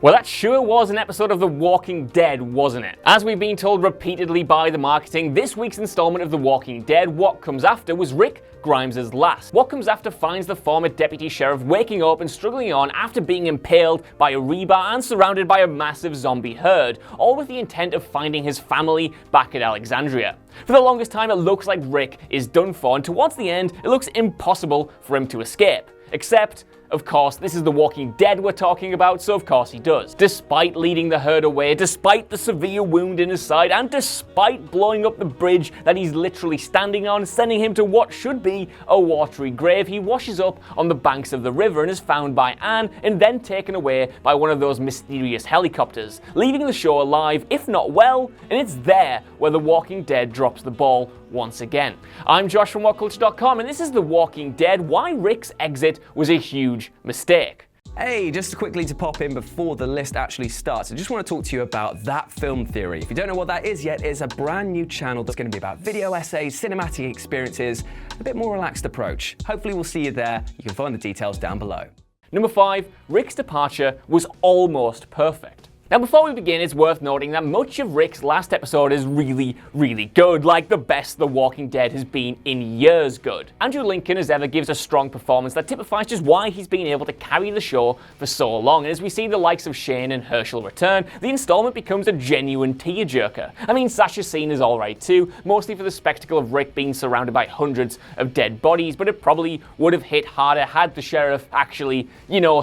Well, that sure was an episode of The Walking Dead, wasn't it? As we've been told repeatedly by the marketing, this week's installment of The Walking Dead, What Comes After, was Rick Grimes' last. What Comes After finds the former deputy sheriff waking up and struggling on after being impaled by a rebar and surrounded by a massive zombie herd, all with the intent of finding his family back at Alexandria. For the longest time, it looks like Rick is done for, and towards the end, it looks impossible for him to escape. Except, of course, this is The Walking Dead we're talking about, so of course he does. Despite leading the herd away, despite the severe wound in his side, and despite blowing up the bridge that he's literally standing on, sending him to what should be a watery grave, he washes up on the banks of the river and is found by Anne and then taken away by one of those mysterious helicopters, leaving the show alive, if not well, and it's there where The Walking Dead drops the ball once again. I'm Josh from WhatCulture.com, and this is The Walking Dead, why Rick's exit was a huge mistake. Hey, just quickly to pop in before the list actually starts, I just want to talk to you about That Film Theory. If you don't know what that is yet, it's a brand new channel that's going to be about video essays, cinematic experiences, a bit more relaxed approach. Hopefully we'll see you there. You can find the details down below. Number 5, Rick's departure was almost perfect. Now before we begin, it's worth noting that much of Rick's last episode is really good, like the best The Walking Dead has been in years good. Andrew Lincoln as ever gives a strong performance that typifies just why he's been able to carry the show for so long, and as we see the likes of Shane and Herschel return, the installment becomes a genuine tearjerker. I mean, Sasha's scene is alright too, mostly for the spectacle of Rick being surrounded by hundreds of dead bodies, but it probably would have hit harder had the sheriff actually,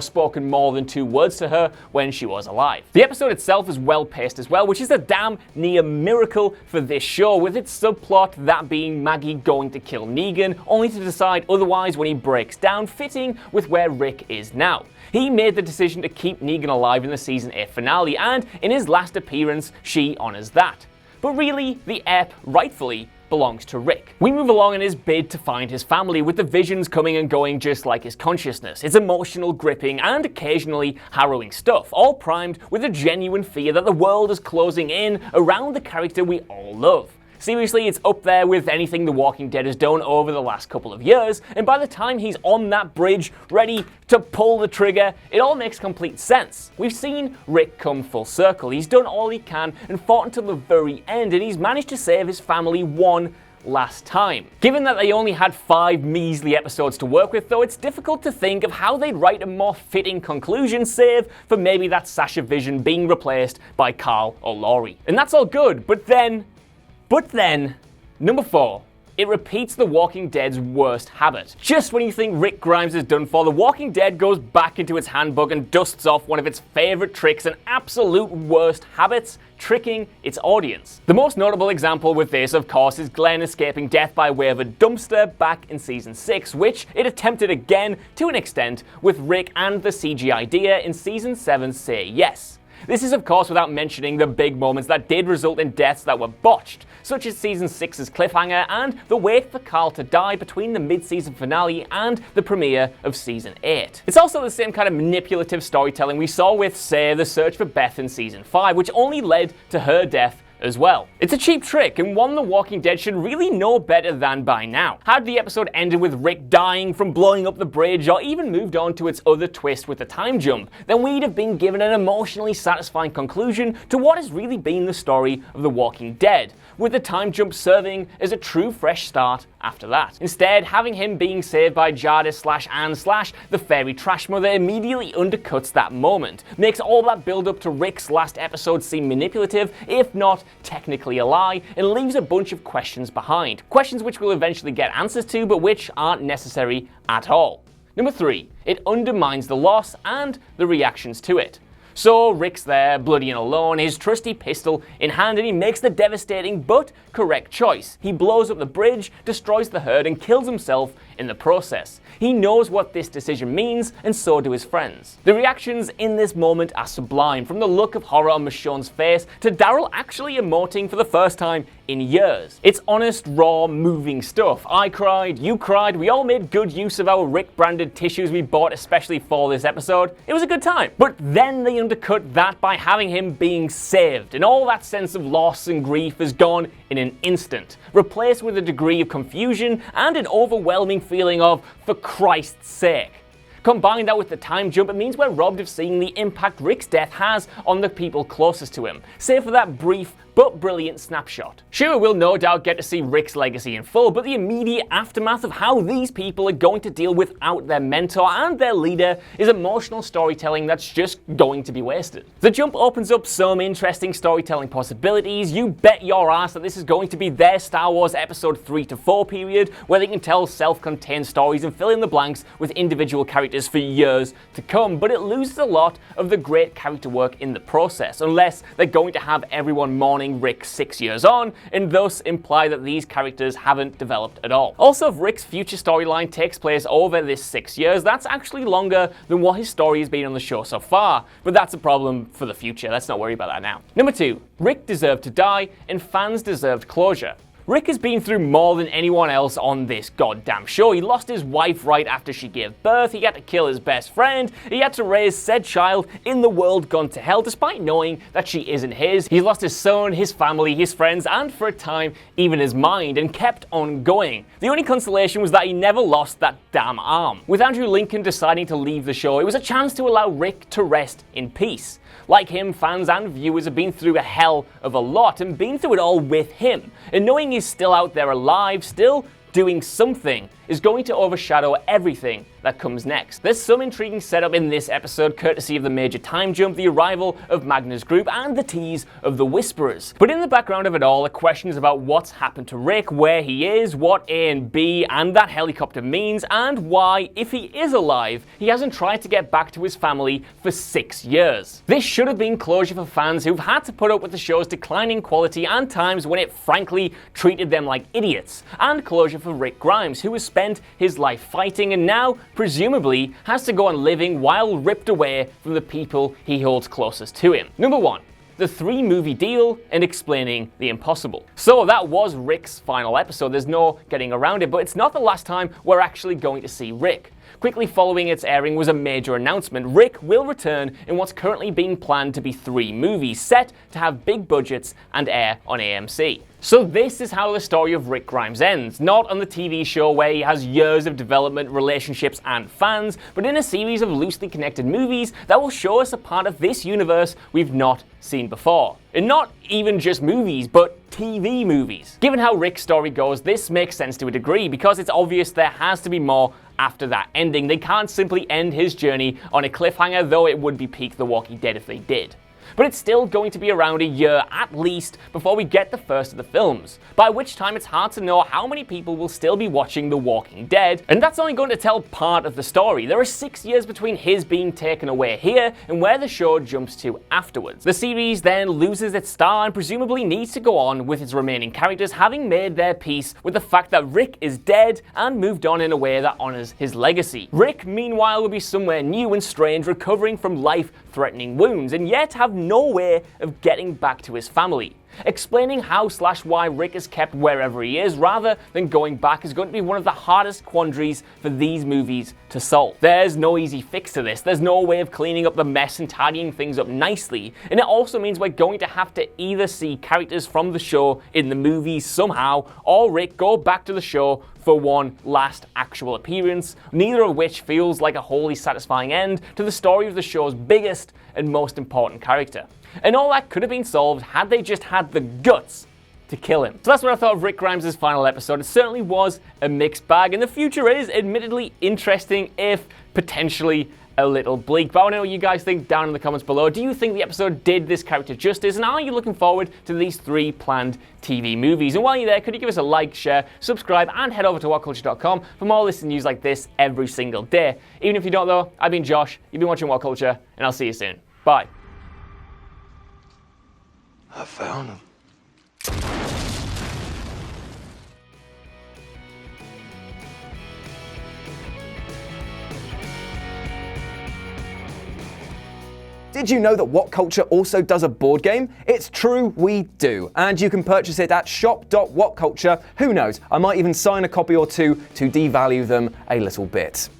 spoken more than 2 words to her when she was alive. The episode itself is well paced as well, which is a damn near miracle for this show, with its subplot that being Maggie going to kill Negan, only to decide otherwise when he breaks down, fitting with where Rick is now. He made the decision to keep Negan alive in the season 8 finale, and in his last appearance, she honors that. But really, the ep rightfully belongs to Rick. We move along in his bid to find his family, with the visions coming and going just like his consciousness. It's emotional, gripping, and occasionally harrowing stuff, all primed with a genuine fear that the world is closing in around the character we all love. Seriously, it's up there with anything The Walking Dead has done over the last couple of years, and by the time he's on that bridge, ready to pull the trigger, it all makes complete sense. We've seen Rick come full circle. He's done all he can and fought until the very end, and he's managed to save his family one last time. Given that they only had 5 measly episodes to work with, though, it's difficult to think of how they'd write a more fitting conclusion, save for maybe that Sasha vision being replaced by Carl or Laurie. And that's all good, but then, number 4. It repeats The Walking Dead's worst habit. Just when you think Rick Grimes is done for, The Walking Dead goes back into its handbook and dusts off one of its favorite tricks and absolute worst habits, tricking its audience. The most notable example with this, of course, is Glenn escaping death by way of a dumpster back in season 6, which it attempted again to an extent with Rick and the CG idea in season 7's Say Yes. This is of course without mentioning the big moments that did result in deaths that were botched, such as season 6's cliffhanger and the wait for Carl to die between the mid-season finale and the premiere of season 8. It's also the same kind of manipulative storytelling we saw with, say, the search for Beth in season 5, which only led to her death as well. It's a cheap trick, and one The Walking Dead should really know better than by now. Had the episode ended with Rick dying from blowing up the bridge, or even moved on to its other twist with the time jump, then we'd have been given an emotionally satisfying conclusion to what has really been the story of The Walking Dead, with the time jump serving as a true fresh start after that. Instead, having him being saved by Jardis/Anne/the fairy trash mother immediately undercuts that moment, makes all that build up to Rick's last episode seem manipulative, if not technically a lie, and leaves a bunch of questions behind. Questions which we'll eventually get answers to, but which aren't necessary at all. Number 3, it undermines the loss and the reactions to it. So Rick's there, bloody and alone, his trusty pistol in hand, and he makes the devastating but correct choice. He blows up the bridge, destroys the herd, and kills himself in the process. He knows what this decision means, and so do his friends. The reactions in this moment are sublime, from the look of horror on Michonne's face to Daryl actually emoting for the first time in years. It's honest, raw, moving stuff. I cried, you cried, we all made good use of our Rick-branded tissues we bought especially for this episode. It was a good time. But then they undercut that by having him being saved, and all that sense of loss and grief is gone in an instant, replaced with a degree of confusion and an overwhelming feeling of, for Christ's sake. Combine that with the time jump, it means we're robbed of seeing the impact Rick's death has on the people closest to him, save for that brief but brilliant snapshot. Sure, we'll no doubt get to see Rick's legacy in full, but the immediate aftermath of how these people are going to deal without their mentor and their leader is emotional storytelling that's just going to be wasted. The jump opens up some interesting storytelling possibilities. You bet your ass that this is going to be their Star Wars episode 3 to 4 period, where they can tell self-contained stories and fill in the blanks with individual characters for years to come, but it loses a lot of the great character work in the process, unless they're going to have everyone mourning Rick 6 years on, and thus imply that these characters haven't developed at all. Also, if Rick's future storyline takes place over this 6 years, that's actually longer than what his story has been on the show so far, but that's a problem for the future. Let's not worry about that now. Number 2, Rick deserved to die, and fans deserved closure. Rick has been through more than anyone else on this goddamn show. He lost his wife right after she gave birth, he had to kill his best friend, he had to raise said child in the world gone to hell despite knowing that she isn't his. He lost his son, his family, his friends, and for a time, even his mind, and kept on going. The only consolation was that he never lost that damn arm. With Andrew Lincoln deciding to leave the show, it was a chance to allow Rick to rest in peace. Like him, fans and viewers have been through a hell of a lot and been through it all with him. And knowing he's still out there alive, still doing something, is going to overshadow everything that comes next. There's some intriguing setup in this episode, courtesy of the major time jump, the arrival of Magna's group, and the tease of the Whisperers. But in the background of it all are questions about what's happened to Rick, where he is, what A and B and that helicopter means, and why, if he is alive, he hasn't tried to get back to his family for 6 years. This should have been closure for fans who've had to put up with the show's declining quality and times when it frankly treated them like idiots, and closure for Rick Grimes, who has spent his life fighting and now, presumably, has to go on living while ripped away from the people he holds closest to him. Number 1. The 3-movie deal and explaining the impossible. So that was Rick's final episode, there's no getting around it, but it's not the last time we're actually going to see Rick. Quickly following its airing was a major announcement. Rick will return in what's currently being planned to be 3 movies, set to have big budgets and air on AMC. So this is how the story of Rick Grimes ends, not on the TV show where he has years of development, relationships, and fans, but in a series of loosely connected movies that will show us a part of this universe we've not seen before. And not even just movies, but TV movies. Given how Rick's story goes, this makes sense to a degree, because it's obvious there has to be more after that ending. They can't simply end his journey on a cliffhanger, though it would be peak The Walking Dead if they did. But it's still going to be around a year at least before we get the first of the films, by which time it's hard to know how many people will still be watching The Walking Dead, and that's only going to tell part of the story. There are 6 years between his being taken away here and where the show jumps to afterwards. The series then loses its star and presumably needs to go on with its remaining characters having made their peace with the fact that Rick is dead and moved on in a way that honors his legacy. Rick, meanwhile, will be somewhere new and strange, recovering from life-threatening wounds, and yet have no way of getting back to his family. Explaining how/why Rick is kept wherever he is rather than going back is going to be one of the hardest quandaries for these movies to solve. There's no easy fix to this. There's no way of cleaning up the mess and tidying things up nicely. And it also means we're going to have to either see characters from the show in the movies somehow, or Rick go back to the show for one last actual appearance, neither of which feels like a wholly satisfying end to the story of the show's biggest and most important character. And all that could have been solved had they just had the guts to kill him. So that's what I thought of Rick Grimes' final episode. It certainly was a mixed bag, and the future is admittedly interesting, if potentially a little bleak. But I want to know what you guys think down in the comments below. Do you think the episode did this character justice, and are you looking forward to these 3 planned TV movies? And while you're there, could you give us a like, share, subscribe, and head over to whatculture.com for more lists and news like this every single day. Even if you don't though, I've been Josh, you've been watching What Culture, and I'll see you soon. Bye. I found him. Did you know that What Culture also does a board game? It's true, we do. And you can purchase it at shop.whatculture. Who knows, I might even sign a copy or two to devalue them a little bit.